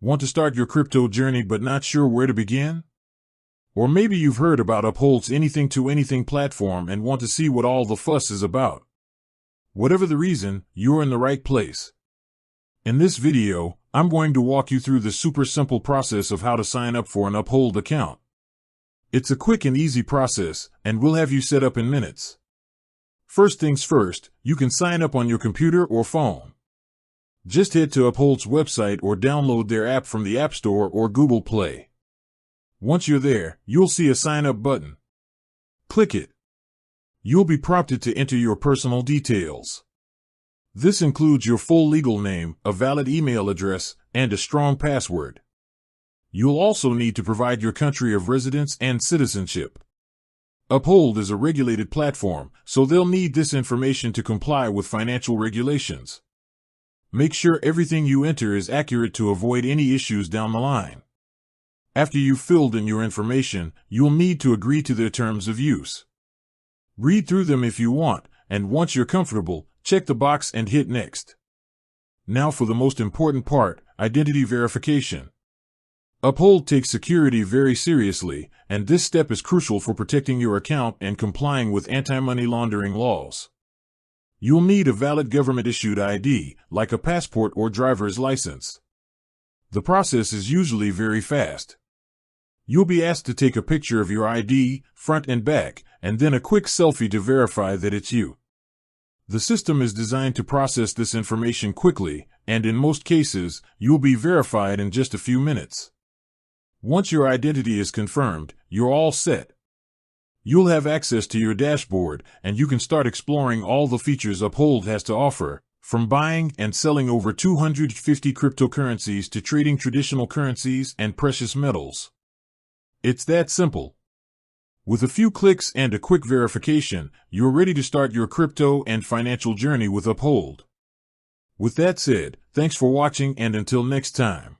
Want to start your crypto journey but not sure where to begin? Or maybe you've heard about Uphold's anything to anything platform and want to see what all the fuss is about. Whatever the reason, you're in the right place. In this video, I'm going to walk you through the super simple process of how to sign up for an Uphold account. It's a quick and easy process, and we'll have you set up in minutes. First things first, you can sign up on your computer or phone. Just head to Uphold's website or download their app from the App Store or Google Play. Once you're there, you'll see a sign up button. Click it. You'll be prompted to enter your personal details. This includes your full legal name, a valid email address, and a strong password. You'll also need to provide your country of residence and citizenship. Uphold is a regulated platform, so they'll need this information to comply with financial regulations. Make sure everything you enter is accurate to avoid any issues down the line. After you've filled in your information, you'll need to agree to their terms of use. Read through them if you want, and once you're comfortable, check the box and hit Next. Now for the most important part, identity verification. Uphold takes security very seriously, and this step is crucial for protecting your account and complying with anti-money laundering laws. You'll need a valid government-issued ID, like a passport or driver's license. The process is usually very fast. You'll be asked to take a picture of your ID, front and back, and then a quick selfie to verify that it's you. The system is designed to process this information quickly, and in most cases, you'll be verified in just a few minutes. Once your identity is confirmed, you're all set. You'll have access to your dashboard, and you can start exploring all the features Uphold has to offer, from buying and selling over 250 cryptocurrencies to trading traditional currencies and precious metals. It's that simple. With a few clicks and a quick verification, you're ready to start your crypto and financial journey with Uphold. With that said, thanks for watching, and until next time.